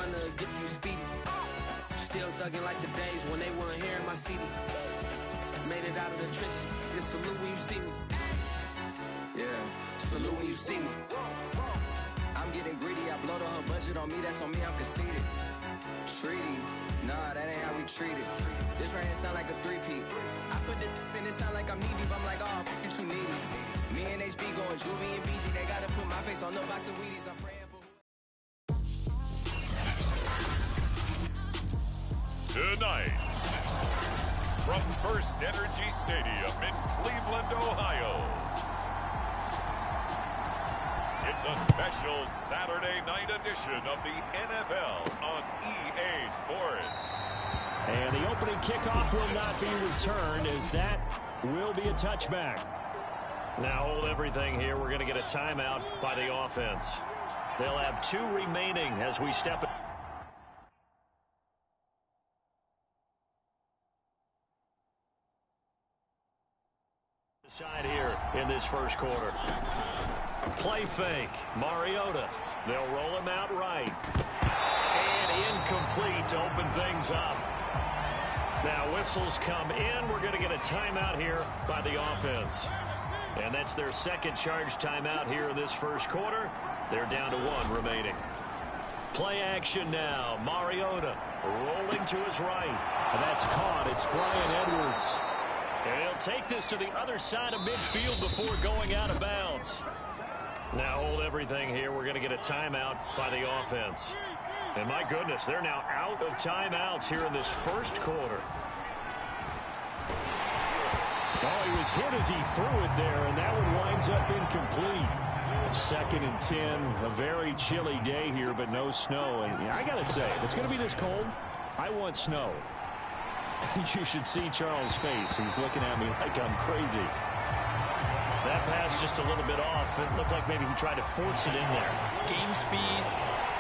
one to get to you speedy. Still thugging like the days when they weren't here in my city. Made it out of the trenches. Just salute when you see me. Yeah, salute when you see me. I'm getting greedy. I blow the whole budget on me. That's on me. I'm conceited. Treaty. Nah, that ain't how we treat it. This right here sound like a three-peat. I put the in it sound like I'm knee-deep. I'm like, oh, you too needy. Me and HB going Juvie and BG. They gotta put my face on the box of Wheaties. I'm praying for... Tonight, from First Energy Stadium in Cleveland, Ohio, it's a special Saturday night edition of the NFL on EA Sports. And the opening kickoff will not be returned, as that will be a touchback. Now hold everything here. We're going to get a timeout by the offense. They'll have 2 remaining as we step aside here in this first quarter. Play fake. Mariota. They'll roll him out right. And incomplete to open things up. Now whistles come in. We're going to get a timeout here by the offense. And that's their second charge timeout here in this first quarter. They're down to 1 remaining. Play action now. Mariota rolling to his right. And that's caught. It's Bryan Edwards. And he'll take this to the other side of midfield before going out of bounds. Now hold everything here. We're going to get a timeout by the offense. And my goodness, they're now out of timeouts here in this first quarter. Oh, he was hit as he threw it there, and that one winds up incomplete. 2nd and 10, a very chilly day here, but no snow. And I got to say, if it's going to be this cold, I want snow. You should see Charles' face. He's looking at me like I'm crazy. That pass just a little bit off. It looked like maybe he tried to force it in there. Game speed,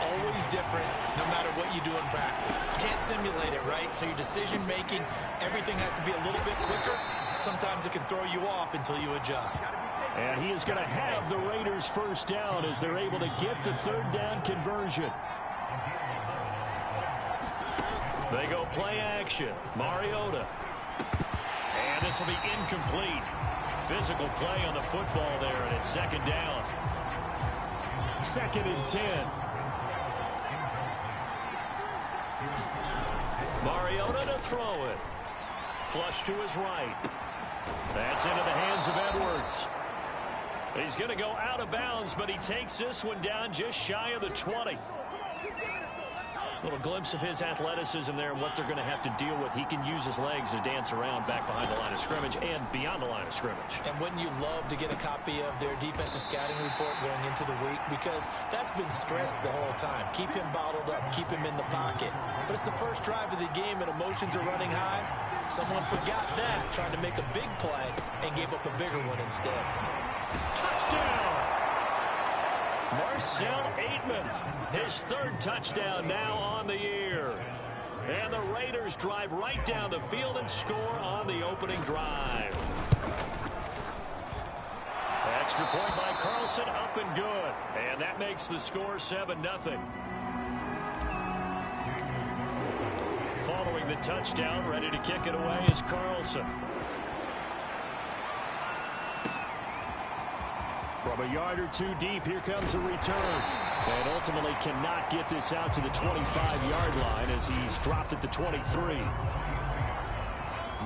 always different, no matter what you do in practice. You can't simulate it, right? So your decision-making, everything has to be a little bit quicker. Sometimes it can throw you off until you adjust. And he is going to have the Raiders first down as they're able to get the 3rd down conversion. They go play action. Mariota. And this will be incomplete. Physical play on the football there, and it's 2nd down. 2nd and 10. Mariota to throw it. Flush to his right. That's into the hands of Edwards. He's going to go out of bounds, but he takes this one down just shy of the 20. Little glimpse of his athleticism there and what they're going to have to deal with. He can use his legs to dance around back behind the line of scrimmage and beyond the line of scrimmage. And wouldn't you love to get a copy of their defensive scouting report going into the week? Because that's been stressed the whole time. Keep him bottled up. Keep him in the pocket. But it's the first drive of the game and emotions are running high. Someone forgot that, tried to make a big play and gave up a bigger one instead. Touchdown! Marcel Aitman, his 3rd touchdown now on the year. And the Raiders drive right down the field and score on the opening drive. Extra point by Carlson, up and good. And that makes the score 7-0. Following the touchdown, ready to kick it away is Carlson. From a yard or 2 deep, here comes a return. And ultimately cannot get this out to the 25-yard line as he's dropped at the 23.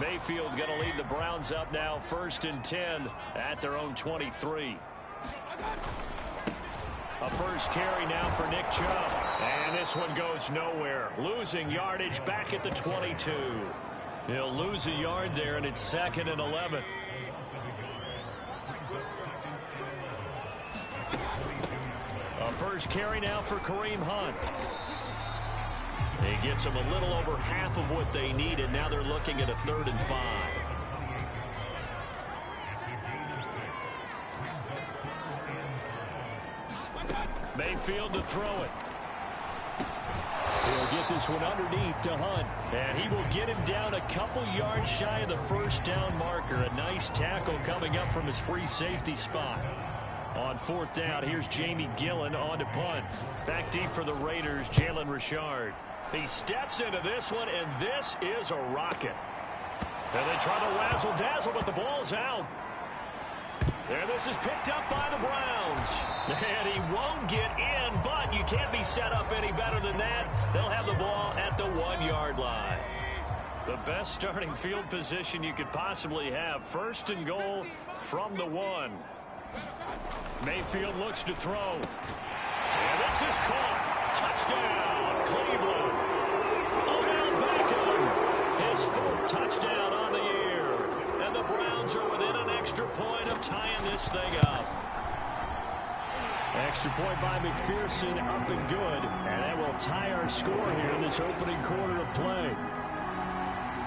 Mayfield going to lead the Browns up now, 1st and 10 at their own 23. A first carry now for Nick Chubb. And this one goes nowhere. Losing yardage back at the 22. He'll lose a yard there, and it's 2nd and 11. A first carry now for Kareem Hunt. He gets them a little over half of what they needed. Now they're looking at a 3rd and 5. Mayfield to throw it. He'll get this one underneath to Hunt. And he will get him down a couple yards shy of the 1st down marker. A nice tackle coming up from his free safety spot. On fourth down, here's Jamie Gillen on to punt. Back deep for the Raiders, Jalen Richard. He steps into this one, and this is a rocket. And they try to razzle-dazzle, but the ball's out. And this is picked up by the Browns. And he won't get in, but you can't be set up any better than that. They'll have the ball at the 1-yard line. The best starting field position you could possibly have. First and goal from the 1. Mayfield looks to throw. And this is caught. Touchdown, Cleveland. Odell Beckham. His 4th touchdown on the year. And the Browns are within an extra point of tying this thing up. Extra point by McPherson, up and good. And that will tie our score here in this opening quarter of play.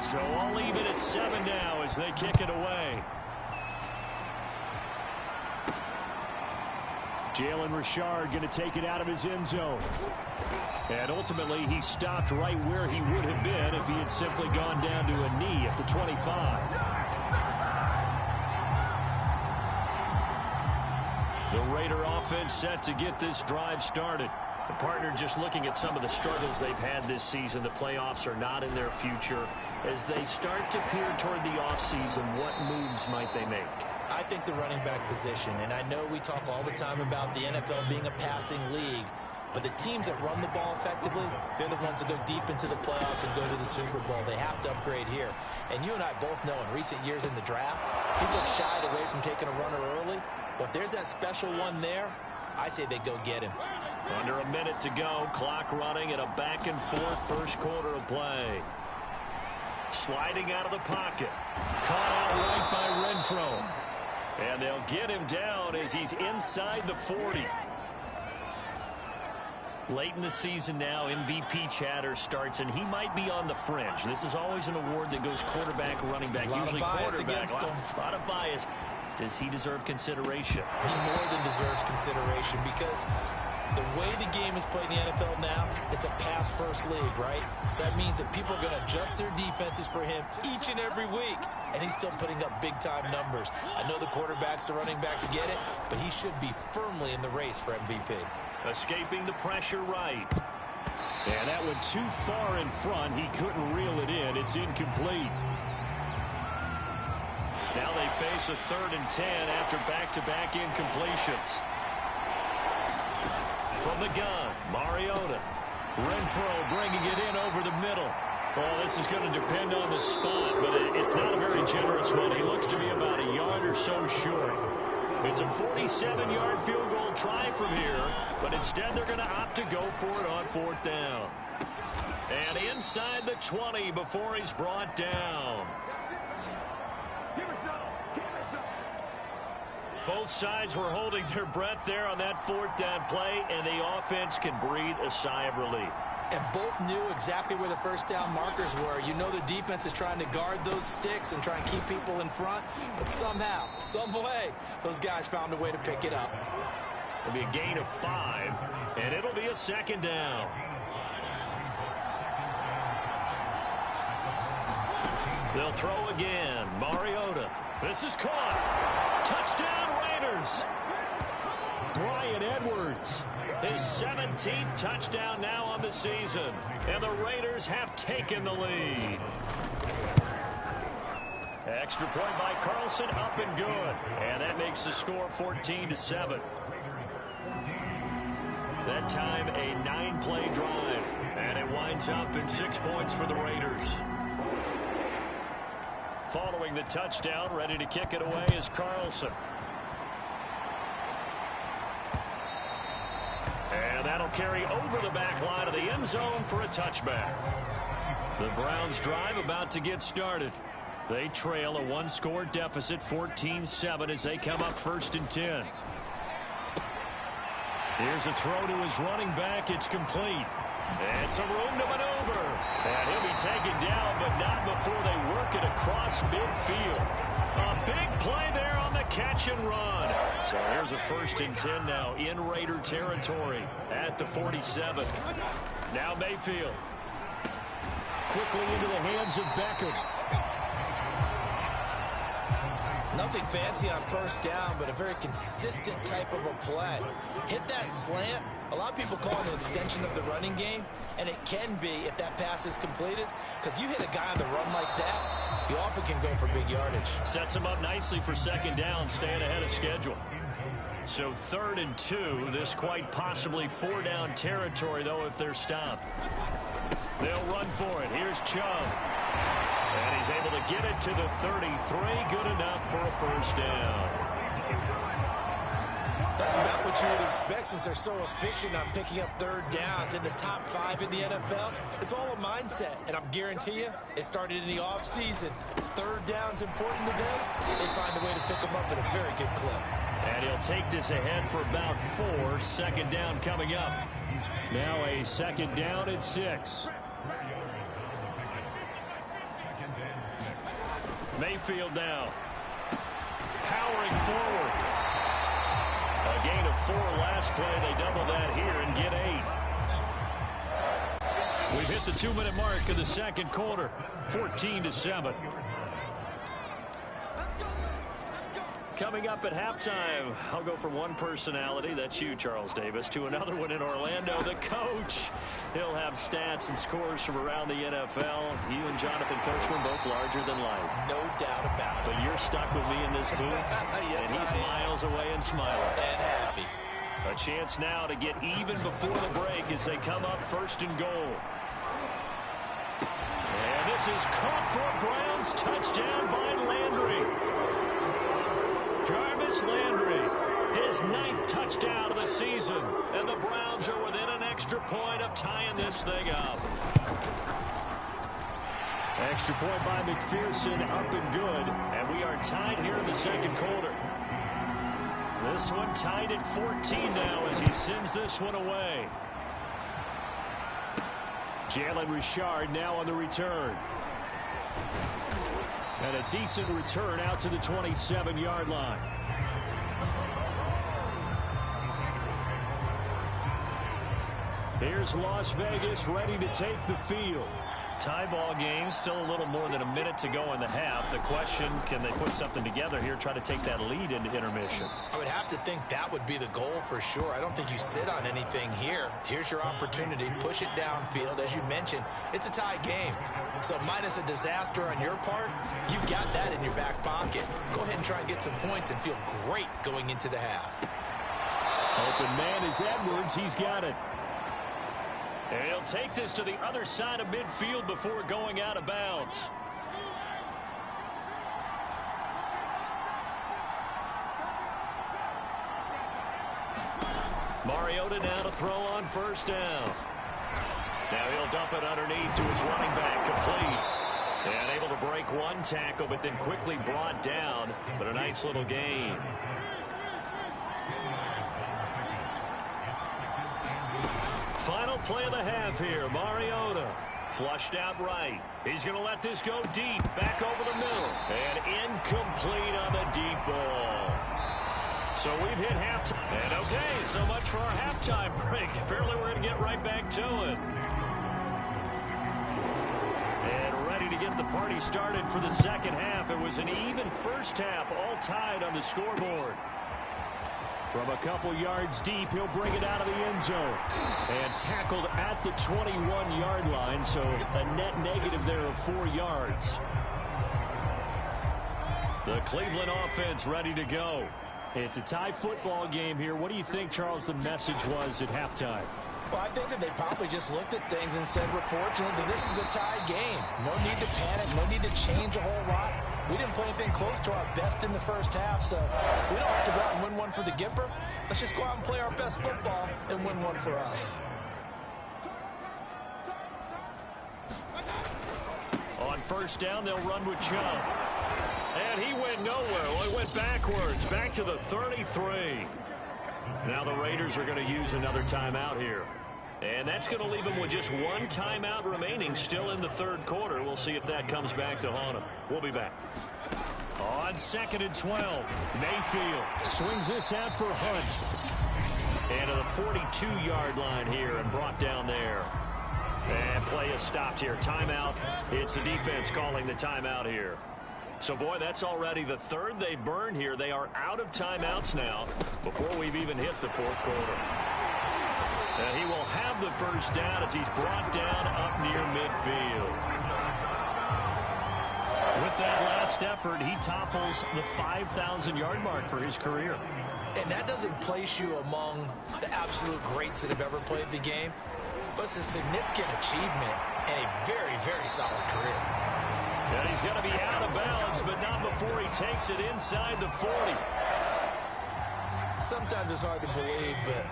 So I'll leave it at 7 now as they kick it away. Jalen Richard going to take it out of his end zone. And ultimately, he stopped right where he would have been if he had simply gone down to a knee at the 25. The Raider offense set to get this drive started. The partner just looking at some of the struggles they've had this season. The playoffs are not in their future. As they start to peer toward the offseason, what moves might they make? I think the running back position, and I know we talk all the time about the NFL being a passing league, but the teams that run the ball effectively, they're the ones that go deep into the playoffs and go to the Super Bowl. They have to upgrade here. And you and I both know in recent years in the draft, people have shied away from taking a runner early, but if there's that special one there, I say they go get him. Under a minute to go, clock running in a back-and-forth first quarter of play. Sliding out of the pocket. Caught out right by Renfro. And they'll get him down as he's inside the 40. Late in the season now, MVP chatter starts, and he might be on the fringe. This is always an award that goes quarterback, running back, usually quarterback. A lot of bias. Does he deserve consideration? He more than deserves consideration because the way the game is played in the NFL now, it's a pass-first league, right? So that means that people are going to adjust their defenses for him each and every week, and he's still putting up big-time numbers. I know the quarterbacks, the running backs get it, but he should be firmly in the race for MVP. Escaping the pressure right. And that went too far in front. He couldn't reel it in. It's incomplete. Now they face a 3rd and 10 after back-to-back incompletions. From the gun, Mariota. Renfro bringing it in over the middle. Well, this is going to depend on the spot, but it's not a very generous one. He looks to be about a yard or so short. It's a 47-yard field goal try from here, but instead they're going to opt to go for it on 4th down. And inside the 20 before he's brought down. Both sides were holding their breath there on that 4th down play, and the offense can breathe a sigh of relief. And both knew exactly where the first down markers were. You know the defense is trying to guard those sticks and try and keep people in front, but somehow, some way, those guys found a way to pick it up. It'll be a gain of 5, and it'll be a 2nd down. They'll throw again. Mariota. This is caught. Touchdown, Raiders. Bryan Edwards. His 17th touchdown now on the season. And the Raiders have taken the lead. Extra point by Carlson, up and good. And that makes the score 14-7. That time, a 9-play drive. And it winds up in 6 points for the Raiders. Following the touchdown, ready to kick it away is Carlson. And that'll carry over the back line of the end zone for a touchback. The Browns drive about to get started. They trail a 1-score deficit, 14-7, as they come up 1st and 10. Here's a throw to his running back. It's complete. And some room to maneuver. And he'll be taken down, but not before they work it across midfield. A big play there on the catch and run. So here's a 1st and 10 now in Raider territory at the 47. Now Mayfield. Quickly into the hands of Beckham. Nothing fancy on first down, but a very consistent type of a play. Hit that slant. A lot of people call it an extension of the running game, and it can be if that pass is completed, because you hit a guy on the run like that, you often can go for big yardage. Sets him up nicely for second down, staying ahead of schedule. So 3rd and 2, this quite possibly 4-down territory, though, if they're stopped. They'll run for it. Here's Chubb. And he's able to get it to the 33. Good enough for a first down. That's about what you would expect since they're so efficient on picking up 3rd downs in the top 5 in the NFL. It's all a mindset, and I'm guarantee you, it started in the offseason. 3rd down's important to them. They find a way to pick them up at a very good clip. And he'll take this ahead for about 4. 2nd down coming up. Now a 2nd down at 6. Mayfield now. Powering forward. A gain of 4 last play. They double that here and get 8. We've hit the 2-minute mark of the 2nd quarter. 14-7. Coming up at halftime, I'll go from one personality, that's you, Charles Davis, to another one in Orlando, the coach. He'll have stats and scores from around the NFL. You and Jonathan Coachman both larger than life. No doubt about it. But you're stuck with me in this booth, yes, and he's miles away and smiling. And happy. A chance now to get even before the break as they come up 1st and goal. And this is caught for a Browns touchdown by Landry. Jarvis Landry, his 9th touchdown of the season, and the Browns are within an extra point of tying this thing up. Extra point by McPherson, up and good. And we are tied here in the 2nd quarter. This one tied at 14 now as he sends this one away. Jalen Richard now on the return. And a decent return out to the 27-yard line. Here's Las Vegas ready to take the field. Tie ball game, still a little more than a minute to go in the half. The question, can they put something together here, try to take that lead into intermission? I would have to think that would be the goal for sure. I don't think you sit on anything here. Here's your opportunity. Push it downfield. As you mentioned, it's a tie game. So minus a disaster on your part, you've got that in your back pocket. Go ahead and try and get some points and feel great going into the half. Open man is Edwards. He's got it. And he'll take this to the other side of midfield before going out of bounds. Mariota now to throw on 1st down. Now he'll dump it underneath to his running back, complete. And able to break one tackle, but then quickly brought down. But a nice little gain. Final play of the half here. Mariota flushed out right. He's going to let this go deep. Back over the middle. And incomplete on the deep ball. So we've hit halftime. And okay, so much for our halftime break. Apparently we're going to get right back to it. And ready to get the party started for the 2nd half. It was an even first half, all tied on the scoreboard. From a couple yards deep, he'll bring it out of the end zone. And tackled at the 21-yard line, so a net negative there of 4 yards. The Cleveland offense ready to go. It's a tie football game here. What do you think, Charles, the message was at halftime? Well, I think that they probably just looked at things and said, we're fortunate that this is a tie game. No need to panic, no need to change a whole lot. We didn't play anything close to our best in the first half, so we don't have to go out and win one for the Gipper. Let's just go out and play our best football and win one for us. On 1st down, they'll run with Chubb. And he went nowhere. Well, he went backwards, back to the 33. Now the Raiders are going to use another timeout here. And that's going to leave them with just one timeout remaining still in the 3rd quarter. We'll see if that comes back to haunt them. We'll be back. On 2nd and 12, Mayfield swings this out for Hunt. And to the 42-yard line here and brought down there. And play is stopped here. Timeout. It's the defense calling the timeout here. So, boy, that's already the third they burned here. They are out of timeouts now before we've even hit the fourth quarter. And he will have the first down as he's brought down up near midfield. With that last effort, he topples the 5,000-yard mark for his career. And that doesn't place you among the absolute greats that have ever played the game, but it's a significant achievement and a very, very solid career. And he's going to be out of bounds, but not before he takes it inside the 40. Sometimes it's hard to believe, but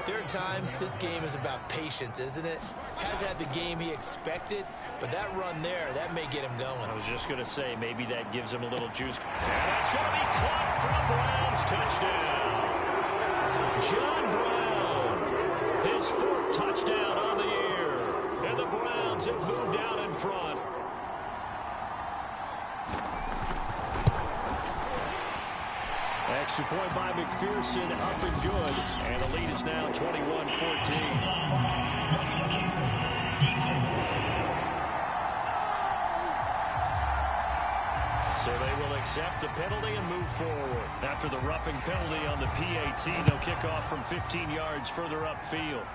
there are times this game is about patience, isn't it? Has had the game he expected, but that run there, that may get him going. I was just going to say, maybe that gives him a little juice. And it's going to be caught from Brown's touchdown. John Brown, his fourth touchdown on the year. And the Browns have moved out in front. Extra point by McPherson, up and good. And the lead is now 21-14. So they will accept the penalty and move forward. After the roughing penalty on the PAT, they'll kick off from 15 yards further upfield.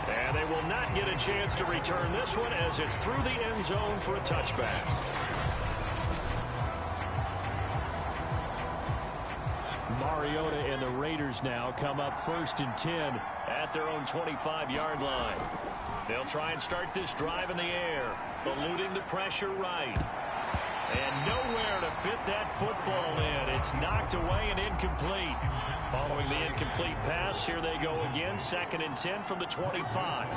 And they will not get a chance to return this one as it's through the end zone for a touchback. Mariota and the Raiders now come up 1st and 10 at their own 25-yard line. They'll try and start this drive in the air, eluding the pressure right. And nowhere to fit that football in. It's knocked away and incomplete. Following the incomplete pass, here they go again. 2nd and 10 from the 25.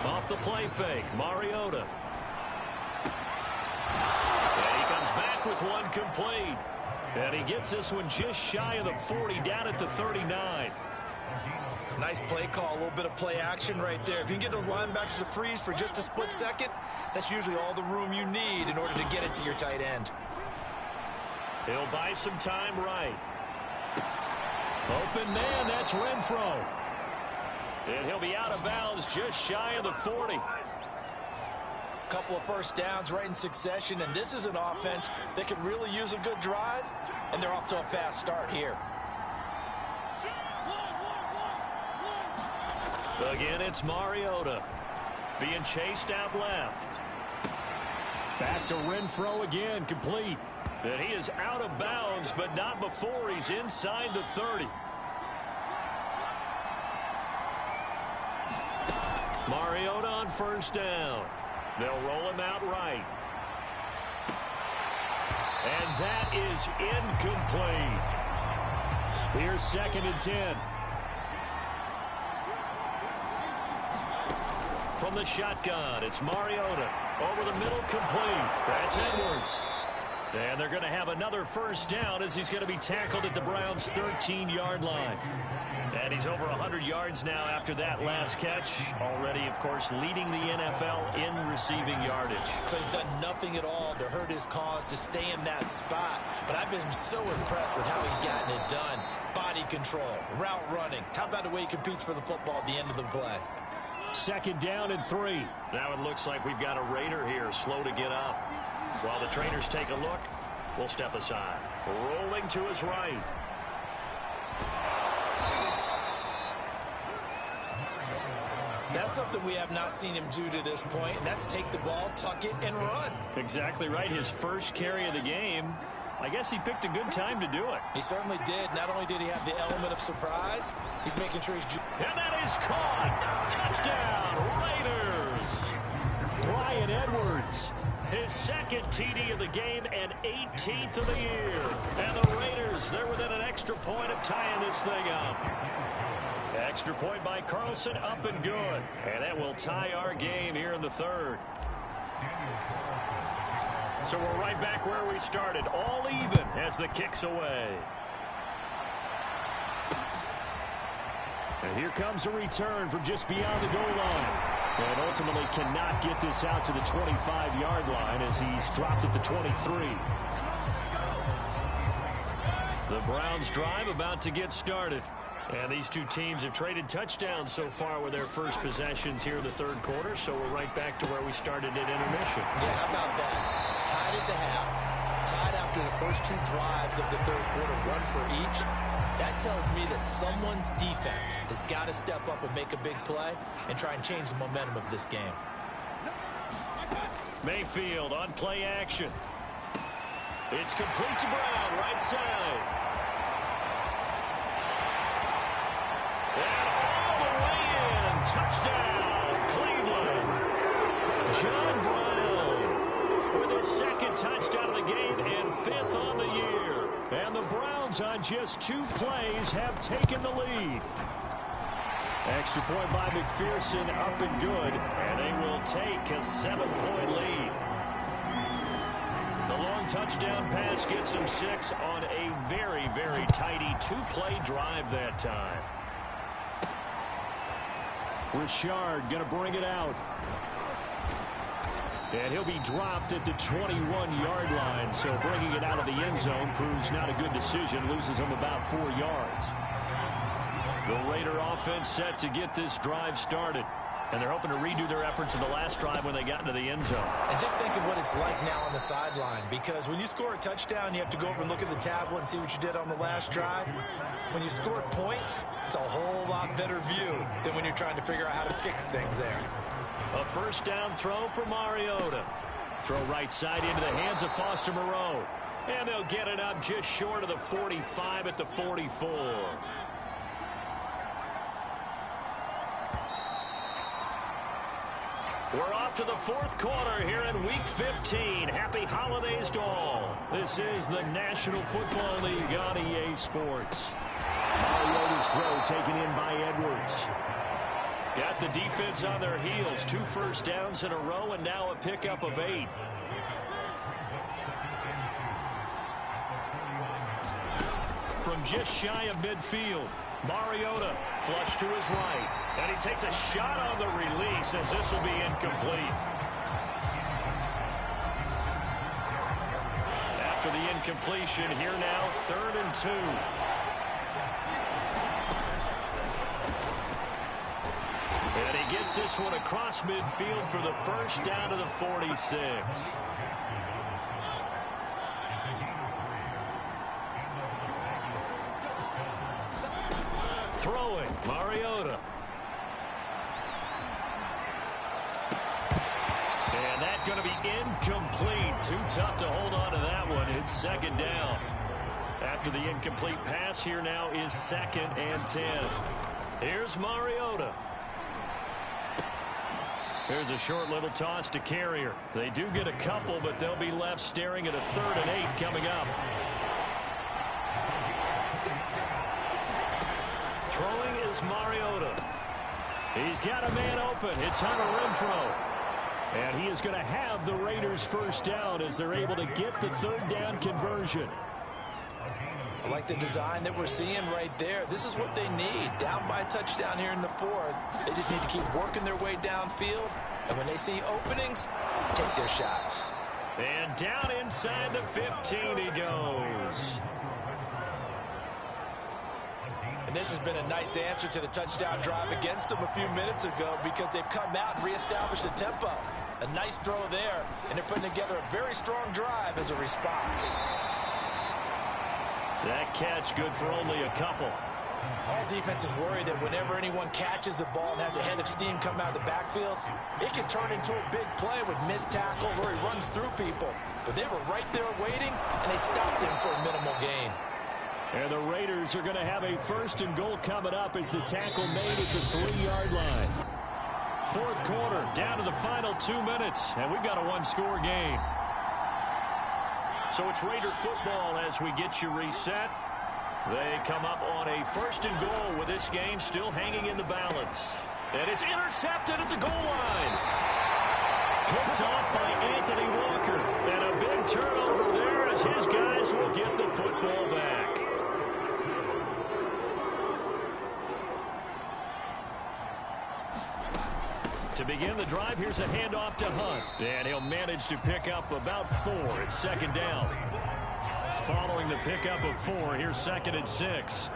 Off the play fake, Mariota. And he comes back with one complete. And he gets this one just shy of the 40, down at the 39. Nice play call, a little bit of play action right there. If you can get those linebackers to freeze for just a split second, that's usually all the room you need in order to get it to your tight end. He'll buy some time right. Open man, that's Renfro. And he'll be out of bounds just shy of the 40. Couple of first downs right in succession, and this is an offense that could really use a good drive, and they're off to a fast start here. Again, it's Mariota being chased out left. Back to Renfro again, complete. And he is out of bounds, but not before he's inside the 30. Mariota on first down. They'll roll him out right. And that is incomplete. Here's 2nd and 10. From the shotgun, it's Mariota. Over the middle, complete. That's Edwards. And they're going to have another first down as he's going to be tackled at the Browns' 13-yard line. And he's over 100 yards now after that last catch. Already, of course, leading the NFL in receiving yardage. So he's done nothing at all to hurt his cause, to stay in that spot. But I've been so impressed with how he's gotten it done. Body control, route running. How about the way he competes for the football at the end of the play? 2nd down and 3. Now it looks like we've got a Raider here, slow to get up. While the trainers take a look, we'll step aside. Rolling to his right. That's something we have not seen him do to this point, and that's take the ball, tuck it, and run. Exactly right. His first carry of the game. I guess he picked a good time to do it. He certainly did. Not only did he have the element of surprise, he's making sure he's... And that is caught. Touchdown, Raiders. Bryan Edwards, his 2nd TD of the game and 18th of the year. And the Raiders, they're within an extra point of tying this thing up. Extra point by Carlson, up and good. And that will tie our game here in the 3rd. So we're right back where we started, all even as the kick's away. And here comes a return from just beyond the goal line. And ultimately cannot get this out to the 25-yard line as he's dropped at the 23. The Browns drive about to get started. And these two teams have traded touchdowns so far with their first possessions here in the third quarter, so we're right back to where we started at intermission. Yeah, how about that? Tied at the half, tied after the first two drives of the third quarter, one for each. That tells me that someone's defense has got to step up and make a big play and try and change the momentum of this game. Mayfield on play action. It's complete to Brown, right side. And all the way in. Touchdown, Cleveland. John Brown with his second touchdown of the game and fifth on the year. And the Browns on just 2 plays have taken the lead. Extra point by McPherson, up and good. And they will take a 7-point lead. The long touchdown pass gets them 6 on a very, very tidy 2-play drive that time. Richard going to bring it out. And he'll be dropped at the 21-yard line. So bringing it out of the end zone proves not a good decision. Loses him about 4 yards. The Raider offense set to get this drive started. And they're hoping to redo their efforts in the last drive when they got into the end zone. And just think of what it's like now on the sideline. Because when you score a touchdown, you have to go over and look at the tablet and see what you did on the last drive. When you score points, it's a whole lot better view than when you're trying to figure out how to fix things there. A first down throw for Mariota. Throw right side into the hands of Foster Moreau. And they'll get it up just short of the 45 at the 44. We're off to the fourth quarter here in Week 15. Happy holidays to all. This is the National Football League on EA Sports. Mariota's throw taken in by Edwards. Got the defense on their heels. 2 first downs in a row and now a pickup of 8. From just shy of midfield, Mariota flush to his right. And he takes a shot on the release as this will be incomplete. After the incompletion, here now, 3rd and 2. And he gets this one across midfield for the first down to the 46. Throwing, Mariota. And that's going to be incomplete. Too tough to hold on to that one. It's 2nd down. After the incomplete pass, here now is 2nd and 10. Here's Mariota. Here's a short little toss to Carrier. They do get a couple, but they'll be left staring at a 3rd and 8 coming up. Throwing is Mariota. He's got a man open. It's Hunter Renfrow. And he is going to have the Raiders first down as they're able to get the 3rd down conversion. I like the design that we're seeing right there. This is what they need. Down by a touchdown here in the 4th. They just need to keep working their way downfield. And when they see openings, take their shots. And down inside the 15 he goes. And this has been a nice answer to the touchdown drive against them a few minutes ago because they've come out and reestablished the tempo. A nice throw there, and they're putting together a very strong drive as a response. That catch good for only a couple. All defenses worry that whenever anyone catches the ball and has a head of steam come out of the backfield, it can turn into a big play with missed tackles or he runs through people. But they were right there waiting, and they stopped him for a minimal gain. And the Raiders are going to have a 1st and goal coming up as the tackle made at the 3-yard line. 4th quarter, down to the final 2 minutes, and we've got a 1-score game. So it's Raider football as we get you reset. They come up on a 1st and goal with this game still hanging in the balance. And it's intercepted at the goal line. Picked off by Anthony Walker. And a big turnover there as his guys will get the football back. To begin the drive, here's a handoff to Hunt. And he'll manage to pick up about 4. It's 2nd down. Following the pickup of 4, here's 2nd and 6.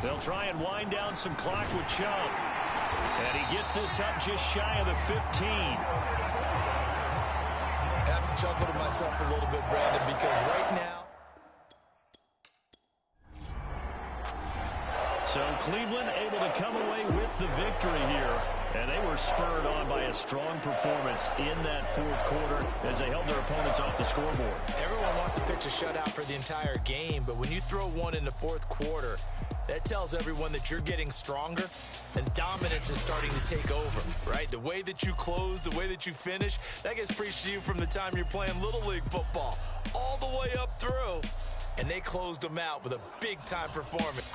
They'll try and wind down some clock with Chubb. And he gets this up just shy of the 15. I have to chuckle to myself a little bit, Brandon, because right now... So Cleveland able to come away with the victory here. And they were spurred on by a strong performance in that fourth quarter as they held their opponents off the scoreboard. Everyone wants to pitch a shutout for the entire game, but when you throw one in the fourth quarter, that tells everyone that you're getting stronger and dominance is starting to take over, right? The way that you close, the way that you finish, that gets preached to you from the time you're playing Little League football all the way up through. And they closed them out with a big-time performance.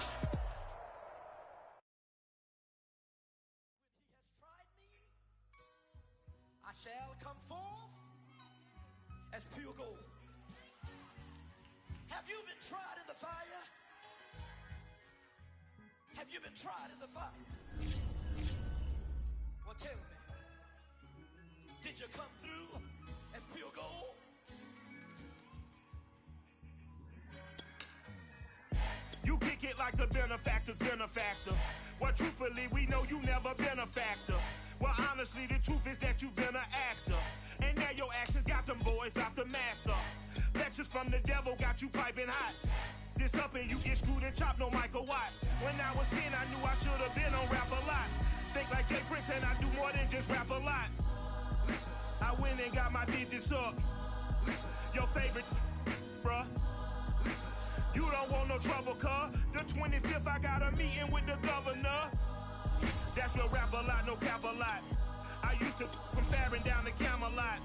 I shall come forth as pure gold. Have you been tried in the fire? Have you been tried in the fire? Well, tell me, did you come through as pure gold? You kick it like the benefactor's benefactor. Well, truthfully, we know you never been a factor. Well, honestly, the truth is that you've been an actor. And now your actions got them boys about to mass up. Lectures from the devil got you piping hot. This up and you get screwed and chopped, no Michael Watts. When I was 10, I knew I should have been on rap a lot. Think like Jay Prince and I do more than just rap a lot. I went and got my digits up. Your favorite, bruh. You don't want no trouble, cuz. The 25th, I got a meeting with the governor. That's your rap a lot, no cap a lot. I used to from Farron down to Camelot.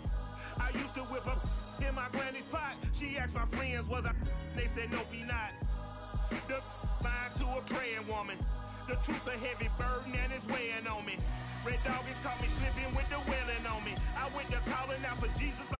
I used to whip up in my granny's pot. She asked my friends, was I? They said, nope, he not. The line to a praying woman. The truth's a heavy burden and it's weighing on me. Red Dog has caught me slipping with the wailing on me. I went to calling out for Jesus